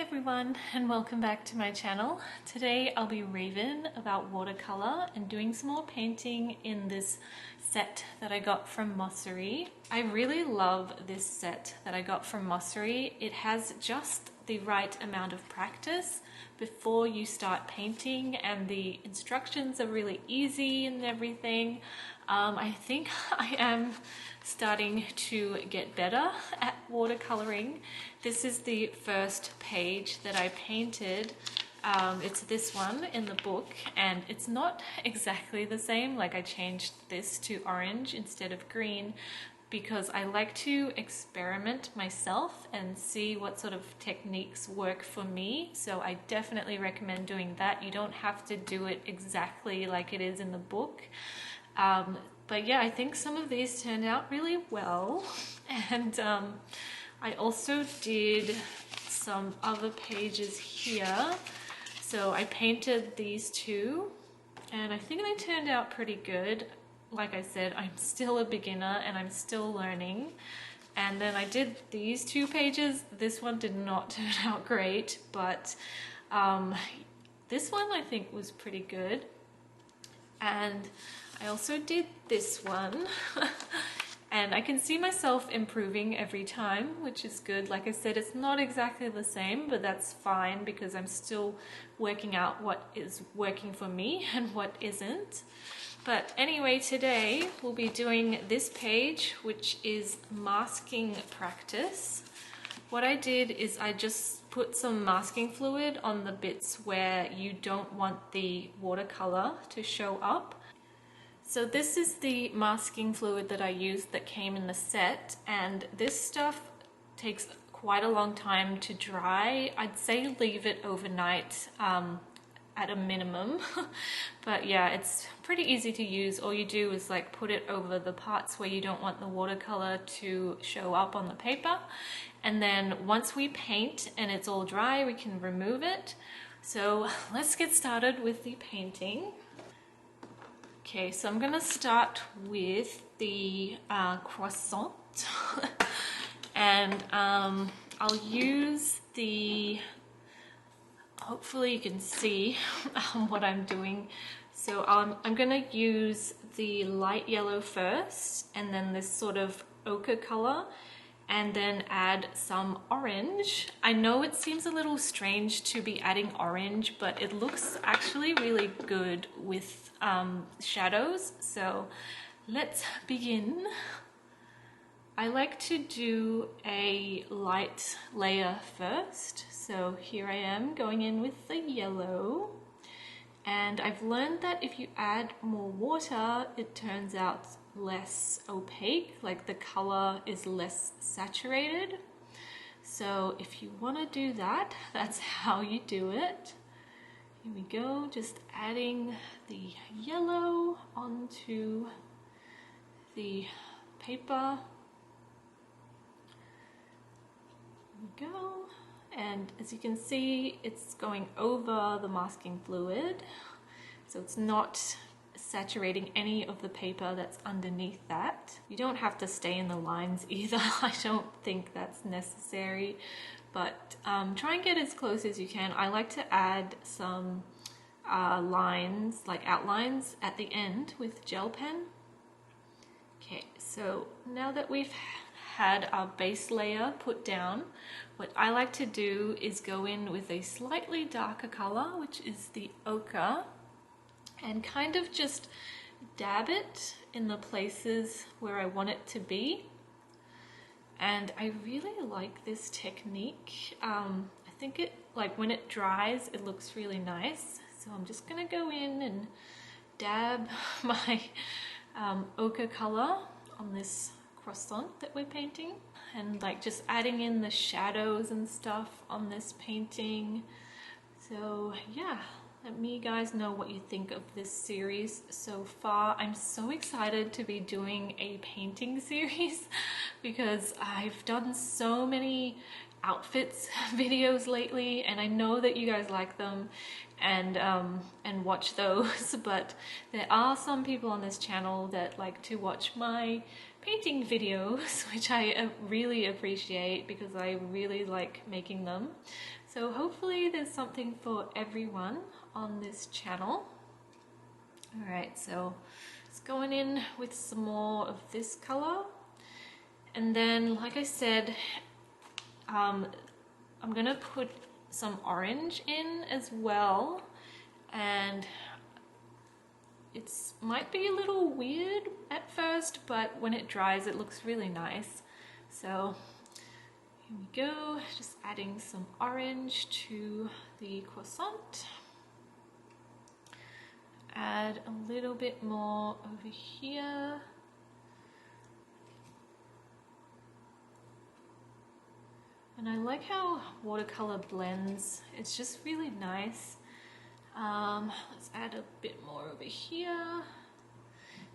everyone, and welcome back to my channel. Today I'll be raving about watercolor and doing some more painting in this set that I got from Mossery. I really love this set that I got from Mossery. It has just the right amount of practice before you start painting, and the instructions are really easy and everything. I think I am starting to get better at watercoloring. This is the first page that I painted. It's this one in the book, and it's not exactly the same. Like, I changed this to orange instead of green because I like to experiment myself and see what sort of techniques work for me. So I definitely recommend doing that. You don't have to do it exactly like it is in the book. But yeah, I think some of these turned out really well. And I also did some other pages here. So I painted these two, and I think they turned out pretty good. Like I said, I'm still a beginner and I'm still learning. And then I did these two pages. This one did not turn out great, but this one I think was pretty good. And I also did this one. And I can see myself improving every time, which is good. Like I said, it's not exactly the same, but that's fine because I'm still working out what is working for me and what isn't. But anyway, today we'll be doing this page, which is masking practice. What I did is I just put some masking fluid on the bits where you don't want the watercolor to show up. So this is the masking fluid that I used that came in the set, and this stuff takes quite a long time to dry. I'd say leave it overnight at a minimum. But yeah, it's pretty easy to use. All you do is like put it over the parts where you don't want the watercolor to show up on the paper. And then once we paint and it's all dry, we can remove it. So let's get started with the painting. Okay, so I'm gonna start with the croissant. And I'll use the, hopefully you can see what I'm doing. So I'm gonna use the light yellow first, and then this sort of ochre color, and then add some orange. I know it seems a little strange to be adding orange, but it looks actually really good with shadows. So let's begin. I like to do a light layer first. So here I am going in with the yellow. And I've learned that if you add more water, it turns out less opaque, like the color is less saturated. So if you want to do that, that's how you do it. Here we go, just adding the yellow onto the paper. Here we go. And as you can see, it's going over the masking fluid, so it's not saturating any of the paper that's underneath that. You don't have to stay in the lines either. I don't think that's necessary, but try and get as close as you can. I like to add some lines, like outlines, at the end with gel pen. Okay, so now that we've had our base layer put down, what I like to do is go in with a slightly darker color, which is the ochre, and kind of just dab it in the places where I want it to be. And I really like this technique. I think it, like when it dries, it looks really nice. So I'm just gonna go in and dab my ochre color on this croissant that we're painting, and like just adding in the shadows and stuff on this painting. So yeah, let me guys know what you think of this series so far. I'm so excited to be doing a painting series because I've done so many outfits videos lately, and I know that you guys like them and watch those, but there are some people on this channel that like to watch my painting videos, which I really appreciate because I really like making them. So hopefully there's something for everyone on this channel. All right, so it's going in with some more of this color. And then, like I said, I'm gonna put some orange in as well. And it might be a little weird at first, but when it dries, it looks really nice. So here we go, just adding some orange to the croissant. Add a little bit more over here. And I like how watercolor blends. It's just really nice. Let's add a bit more over here.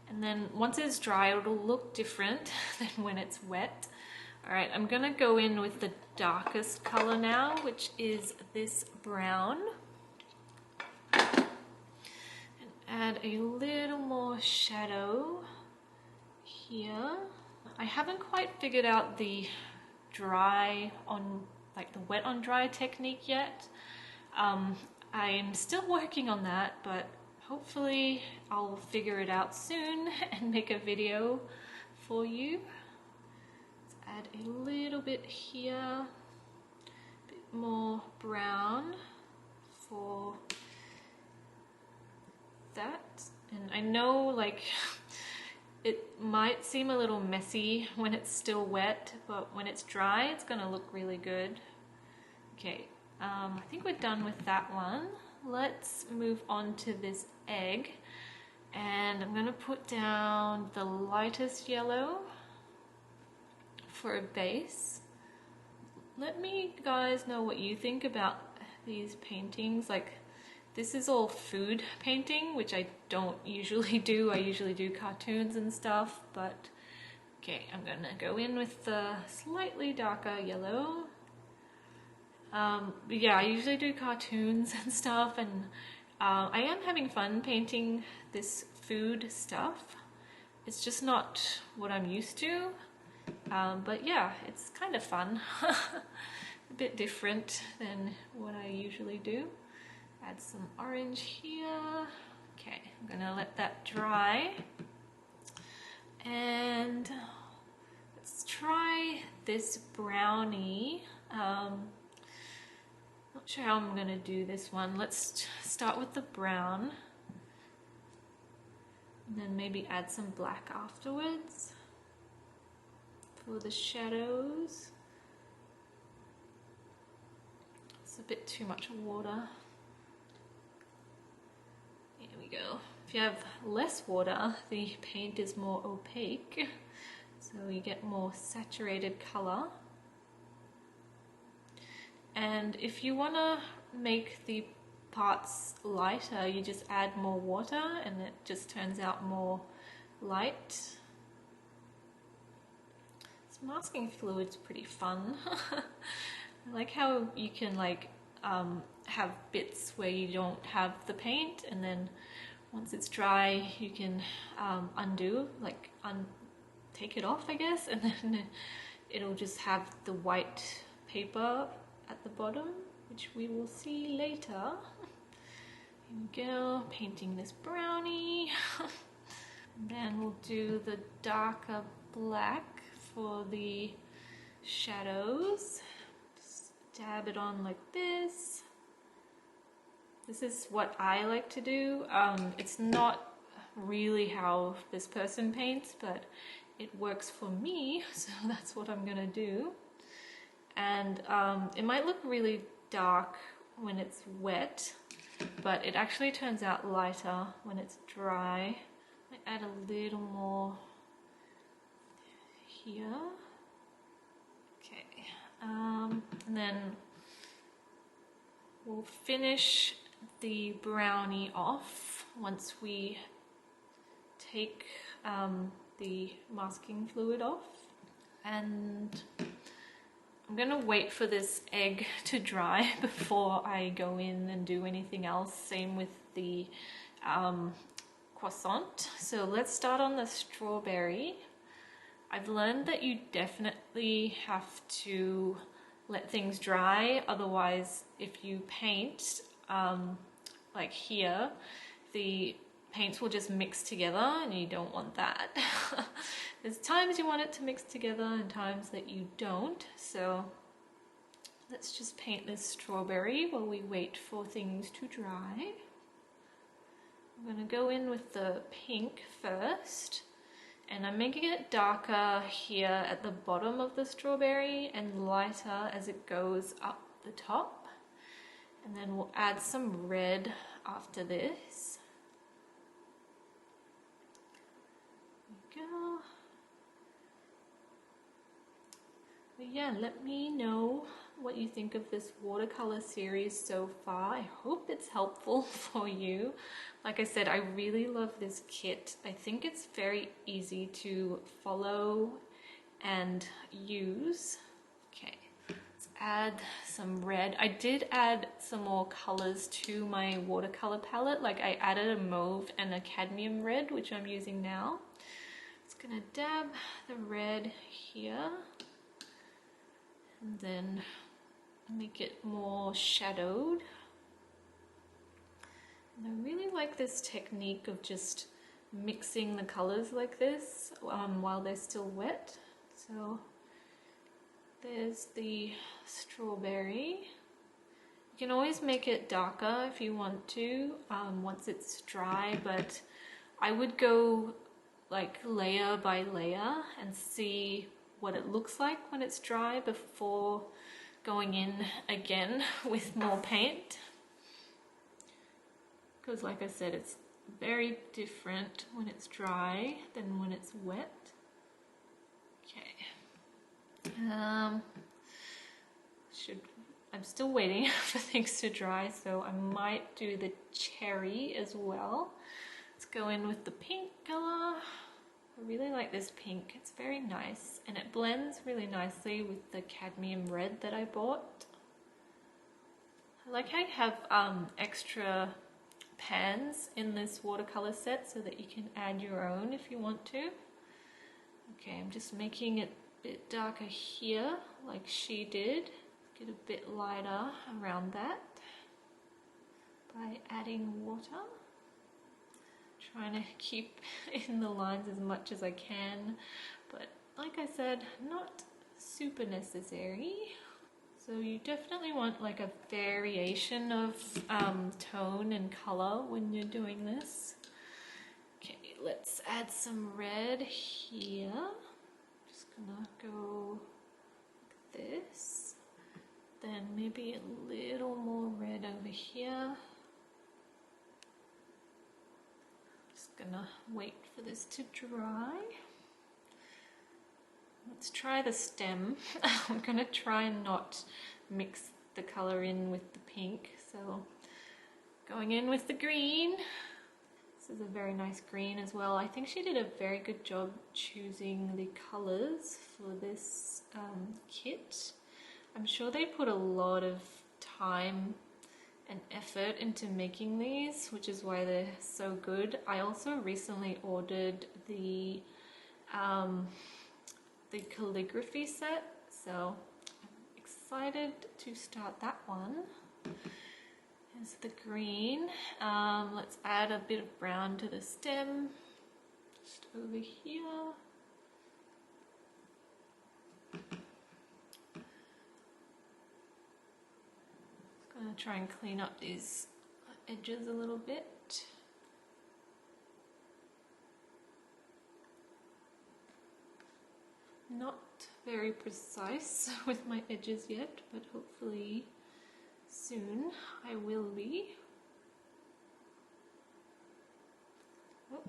And then once it's dry, it'll look different than when it's wet. All right, I'm gonna go in with the darkest color now, which is this brown. And add a little more shadow here. I haven't quite figured out the dry on, like the wet on dry technique yet. I'm still working on that, but hopefully I'll figure it out soon and make a video for you. Let's add a little bit here, a bit more brown for that. And I know, like, it might seem a little messy when it's still wet, but when it's dry, it's gonna look really good. Okay, I think we're done with that one. Let's move on to this egg. And I'm gonna put down the lightest yellow for a base. Let me guys know what you think about these paintings. Like, this is all food painting, which I don't usually do. I usually do cartoons and stuff, but okay, I'm gonna go in with the slightly darker yellow. Yeah, I usually do cartoons and stuff, and I am having fun painting this food stuff. It's just not what I'm used to, but yeah, it's kind of fun. A bit different than what I usually do. Add some orange here. Okay, I'm gonna let that dry. And let's try this brownie. Not sure how I'm gonna do this one. Let's start with the brown. And then maybe add some black afterwards for the shadows. It's a bit too much water. Here we go. If you have less water, the paint is more opaque, so you get more saturated color. And if you want to make the parts lighter, you just add more water and it just turns out more light. This masking fluid's pretty fun. I like how you can like have bits where you don't have the paint, and then once it's dry you can undo, like take it off, I guess, and then it'll just have the white paper at the bottom, which we will see later. Here we go, painting this brownie. And then we'll do the darker black for the shadows. Just dab it on like this. This is what I like to do. It's not really how this person paints, but it works for me, so that's what I'm gonna do. And it might look really dark when it's wet, but it actually turns out lighter when it's dry. I add a little more here. Okay, and then we'll finish the brownie off once we take the masking fluid off. And I'm gonna wait for this egg to dry before I go in and do anything else. Same with the croissant. So let's start on the strawberry. I've learned that you definitely have to let things dry. Otherwise, if you paint like here, the paints will just mix together and you don't want that. There's times you want it to mix together and times that you don't. So let's just paint this strawberry while we wait for things to dry. I'm going to go in with the pink first, and I'm making it darker here at the bottom of the strawberry and lighter as it goes up the top. And then we'll add some red after this. There we go. But yeah, let me know what you think of this watercolor series so far. I hope it's helpful for you. Like I said, I really love this kit. I think it's very easy to follow and use. Okay, let's add some red. I did add some more colors to my watercolor palette. Like I added a mauve and a cadmium red, which I'm using now. Just gonna dab the red here and then make it more shadowed. And I really like this technique of just mixing the colors like this while they're still wet. So there's the strawberry. You can always make it darker if you want to once it's dry, but I would go like layer by layer and see what it looks like when it's dry before going in again with more paint. Because like I said, it's very different when it's dry than when it's wet. Okay. I'm still waiting for things to dry, so I might do the cherry as well. Let's go in with the pink color. I really like this pink. It's very nice and it blends really nicely with the cadmium red that I bought. I like how I have extra pans in this watercolor set so that you can add your own if you want to. Okay, I'm just making it a bit darker here like she did. Get a bit lighter around that by adding water. Trying to keep in the lines as much as I can, but like I said, not super necessary. So you definitely want like a variation of tone and color when you're doing this. Okay, let's add some red here. Just gonna go like this. Then maybe a little more red over here. Gonna wait for this to dry. Let's try the stem. I'm gonna try and not mix the color in with the pink, so going in with the green. This is a very nice green as well. I think she did a very good job choosing the colors for this kit. I'm sure they put a lot of time and effort into making these, which is why they're so good. I also recently ordered the calligraphy set, so I'm excited to start that one. Here's the green. Let's add a bit of brown to the stem, just over here. Gonna try and clean up these edges a little bit. Not very precise with my edges yet, but hopefully soon I will be. Oh,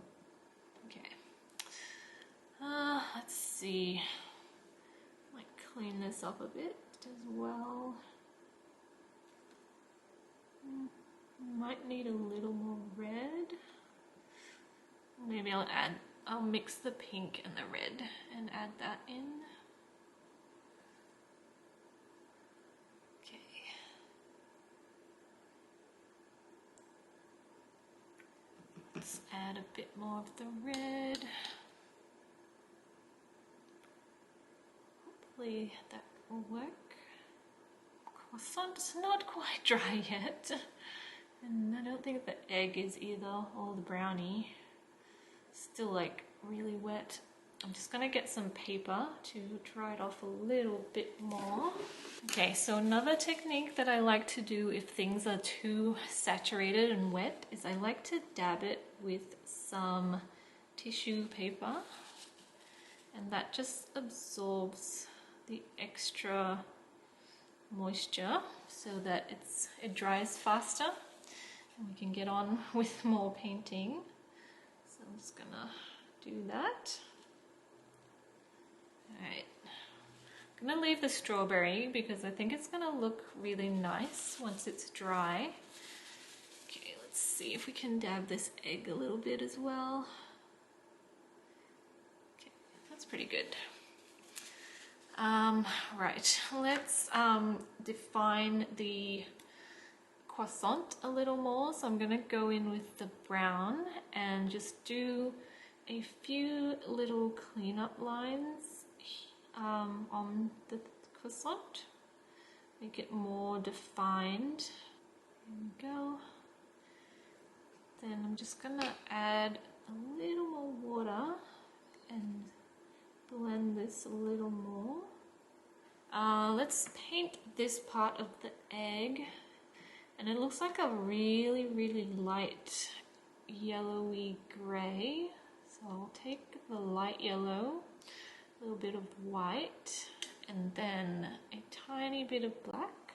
okay. Let's see. Might clean this up a bit as well. Might need a little more red. Maybe I'll mix the pink and the red and add that in. Okay. Let's add a bit more of the red. Hopefully that will work. croissant's not quite dry yet. And I don't think the egg is either, or the brownie. Still like really wet. I'm just gonna get some paper to dry it off a little bit more. Okay, so another technique that I like to do if things are too saturated and wet is I like to dab it with some tissue paper, and that just absorbs the extra moisture so that it dries faster and we can get on with more painting. So I'm just gonna do that. Alright, I'm gonna leave the strawberry because I think it's gonna look really nice once it's dry. Okay, let's see if we can dab this egg a little bit as well. Okay, that's pretty good. Right, let's define the croissant a little more. So I'm gonna go in with the brown and just do a few little cleanup lines on the croissant, make it more defined. There we go. Then I'm just gonna add a little more water and blend this a little more. Let's paint this part of the egg, and it looks like a really, really light yellowy grey. So I'll take the light yellow, a little bit of white, and then a tiny bit of black.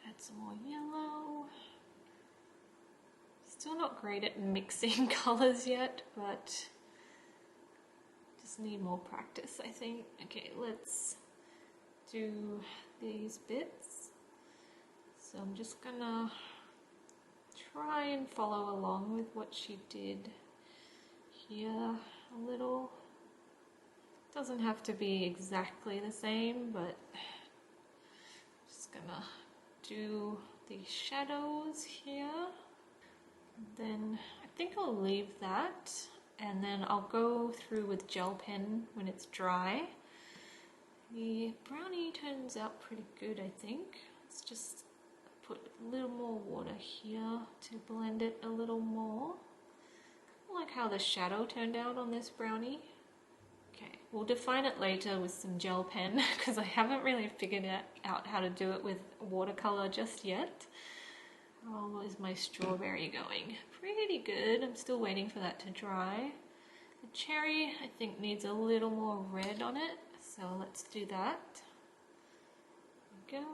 Add some more yellow. Still not great at mixing colors yet, but just need more practice, I think. Okay, let's do these bits. So I'm just gonna try and follow along with what she did here a little. Doesn't have to be exactly the same, but just gonna do the shadows here. Then I think I'll leave that, and then I'll go through with gel pen when it's dry. The brownie turns out pretty good, I think. Let's just put a little more water here to blend it a little more. I like how the shadow turned out on this brownie. Okay, we'll define it later with some gel pen because I haven't really figured out how to do it with watercolor just yet. How is my strawberry going? Pretty good. I'm still waiting for that to dry. The cherry, I think, needs a little more red on it, so let's do that. There we go.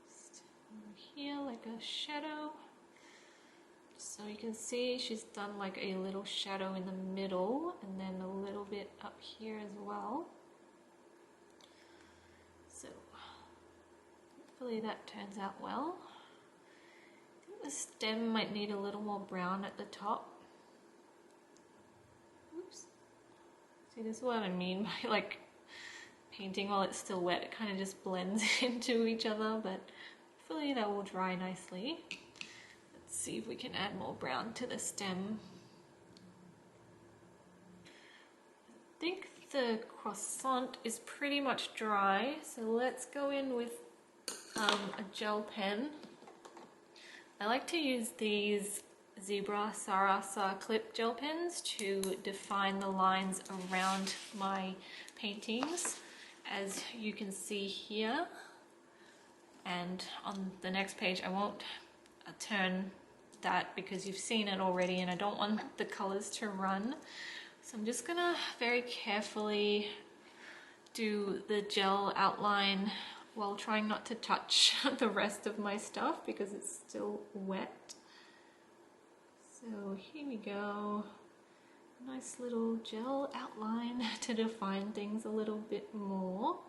Just over here, like a shadow. So you can see she's done like a little shadow in the middle, and then a little bit up here as well. So hopefully that turns out well. The stem might need a little more brown at the top. Oops. See, this is what I mean by like painting while it's still wet. It kind of just blends into each other, but hopefully that will dry nicely. Let's see if we can add more brown to the stem. I think the croissant is pretty much dry, so let's go in with a gel pen. I like to use these Zebra Sarasa clip gel pens to define the lines around my paintings, as you can see here. And on the next page I won't turn that because you've seen it already and I don't want the colors to run. So I'm just gonna very carefully do the gel outline while trying not to touch the rest of my stuff because it's still wet. So here we go. Nice little gel outline to define things a little bit more.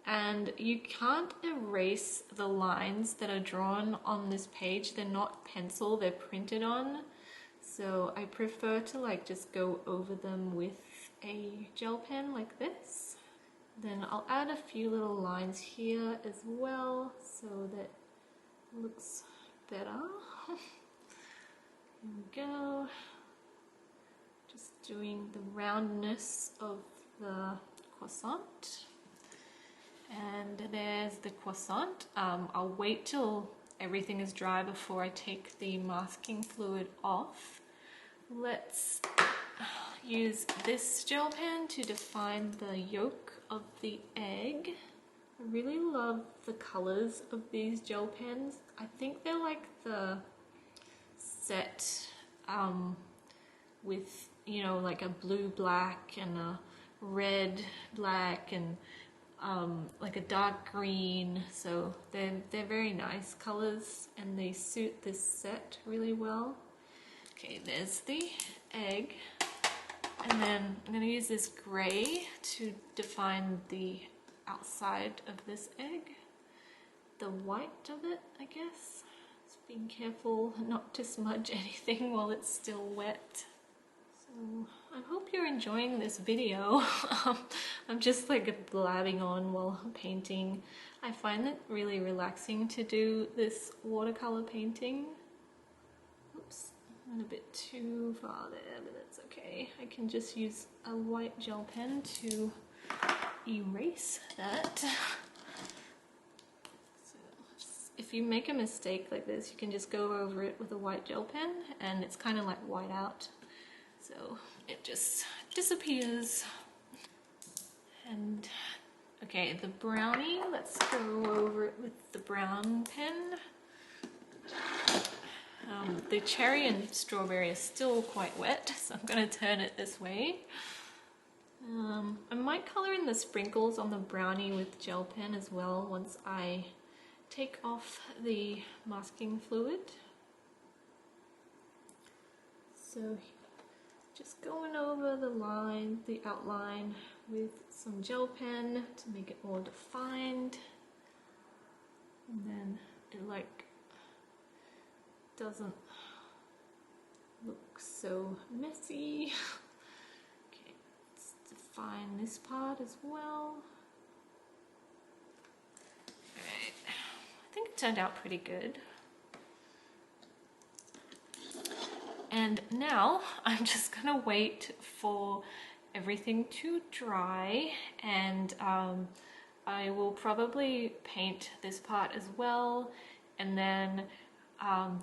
And you can't erase the lines that are drawn on this page. They're not pencil, they're printed on. So I prefer to like just go over them with a gel pen like this. Then I'll add a few little lines here as well so that it looks better. There we go. Just doing the roundness of the croissant. And there's the croissant. I'll wait till everything is dry before I take the masking fluid off. Let's use this gel pen to define the yolk of the egg. I really love the colors of these gel pens. I think they're like the set with, you know, like a blue black and a red black and like a dark green, so they're very nice colors and they suit this set really well. Okay, there's the egg, and then I'm going to use this gray to define the outside of this egg, the white of it, I guess. Just being careful not to smudge anything while it's still wet. So I hope you're enjoying this video. I'm just like blabbing on while painting. I find it really relaxing to do this watercolor painting. Oops, I went a bit too far there, but that's okay. I can just use a white gel pen to erase that. So if you make a mistake like this, you can just go over it with a white gel pen and it's kind of like white out. So it just disappears. And okay, the brownie, let's go over it with the brown pen. The cherry and strawberry is still quite wet, so I'm going to turn it this way. I might color in the sprinkles on the brownie with gel pen as well once I take off the masking fluid. So just going over the line, the outline with some gel pen to make it more defined. And then it like doesn't look so messy. Okay, let's define this part as well. Alright, I think it turned out pretty good. And now I'm just gonna wait for everything to dry, and I will probably paint this part as well, and then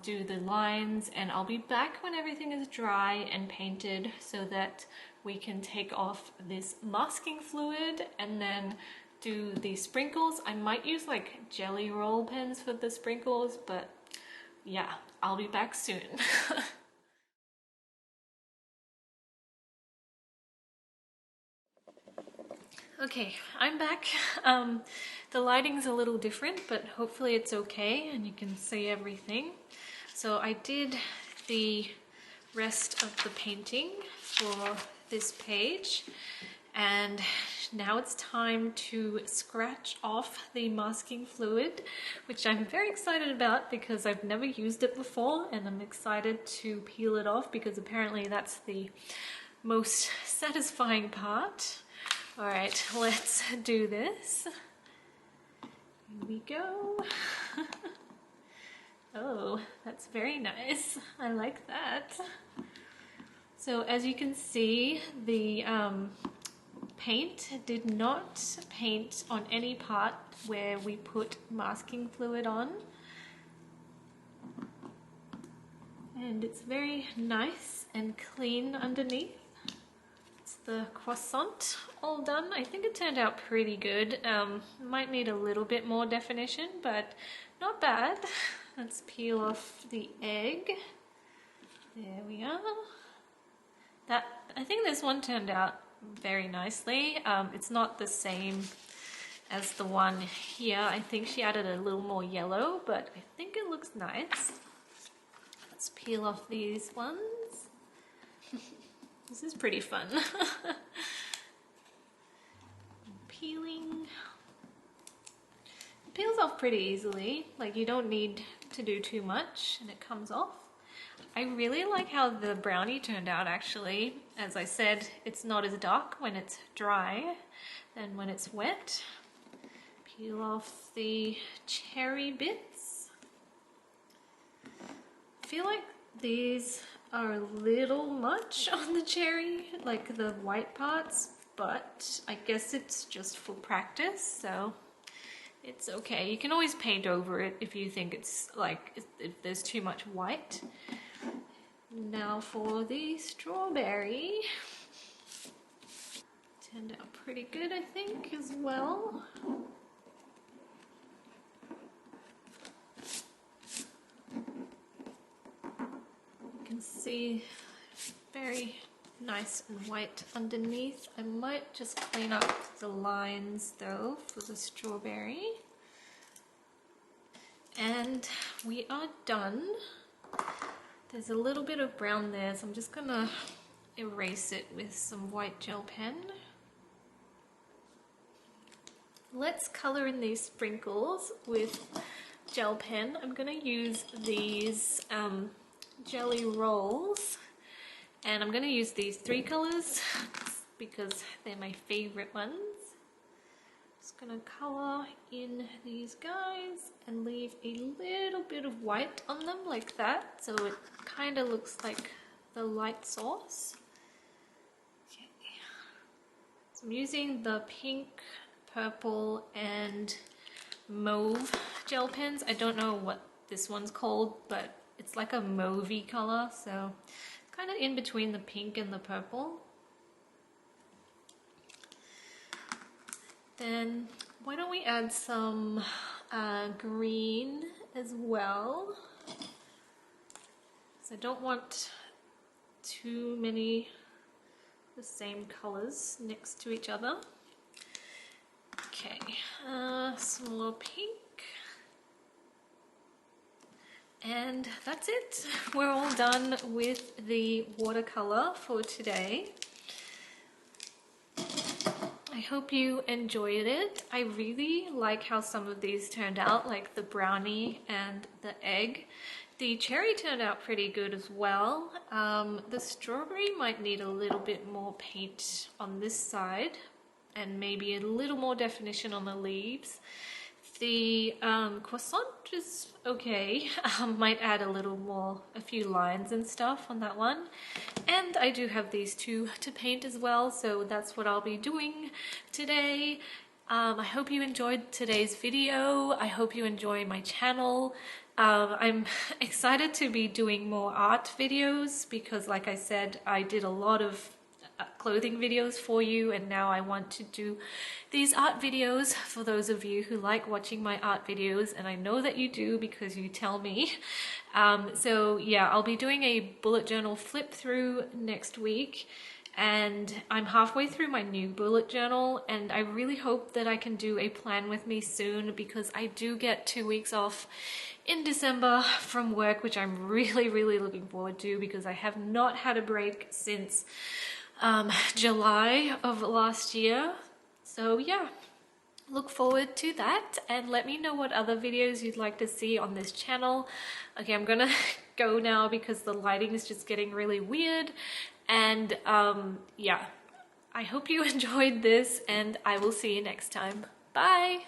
do the lines, and I'll be back when everything is dry and painted so that we can take off this masking fluid and then do the sprinkles. I might use like jelly roll pens for the sprinkles, but yeah, I'll be back soon. Okay, I'm back. The lighting's a little different, but hopefully it's okay and you can see everything. So I did the rest of the painting for this page, and now it's time to scratch off the masking fluid, which I'm very excited about because I've never used it before, and I'm excited to peel it off because apparently that's the most satisfying part. All right, let's do this. Here we go. Oh, that's very nice. I like that. So as you can see, the paint did not paint on any part where we put masking fluid on. And it's very nice and clean underneath. The croissant all done. I think it turned out pretty good. Might need a little bit more definition, but not bad. Let's peel off the egg. There we are. I think this one turned out very nicely. It's not the same as the one here. I think she added a little more yellow, but I think it looks nice. Let's peel off these ones. This is pretty fun. Peeling. It peels off pretty easily. Like, you don't need to do too much and it comes off. I really like how the brownie turned out actually. As I said, it's not as dark when it's dry than when it's wet. Peel off the cherry bits. I feel like these are a little much on the cherry, like the white parts, but I guess it's just for practice, so it's okay. You can always paint over it if you think it's like, if there's too much white. Now for the strawberry. Turned out pretty good, I think, as well. You can see very nice and white underneath. I might just clean up the lines though for the strawberry. And we are done. There's a little bit of brown there, so I'm just gonna erase it with some white gel pen. Let's color in these sprinkles with gel pen. I'm gonna use these jelly rolls, and I'm gonna use these 3 colors because they're my favorite ones. Just gonna color in these guys and leave a little bit of white on them like that, so it kind of looks like the light sauce. Okay. So I'm using the pink, purple and mauve gel pens. I don't know what this one's called, but it's like a mauvey color, so it's kind of in between the pink and the purple. Then why don't we add some green as well? So I don't want too many the same colors next to each other. Okay, some more pink. And that's it. We're all done with the watercolor for today. I hope you enjoyed it. I really like how some of these turned out, like the brownie and the egg. The cherry turned out pretty good as well. The strawberry might need a little bit more paint on this side and maybe a little more definition on the leaves. The croissant is okay. Might add a few lines and stuff on that one. And I do have these 2 to paint as well, so that's what I'll be doing today. I hope you enjoyed today's video. I hope you enjoy my channel. I'm excited to be doing more art videos because, like I said, I did a lot of clothing videos for you, and now I want to do these art videos for those of you who like watching my art videos, and I know that you do because you tell me. So yeah, I'll be doing a bullet journal flip through next week, and I'm halfway through my new bullet journal, and I really hope that I can do a plan with me soon because I do get 2 weeks off in December from work, which I'm really looking forward to because I have not had a break since July of last year. So yeah, look forward to that, and let me know what other videos you'd like to see on this channel. Okay, I'm gonna go now because the lighting is just getting really weird, and yeah, I hope you enjoyed this, and I will see you next time. Bye!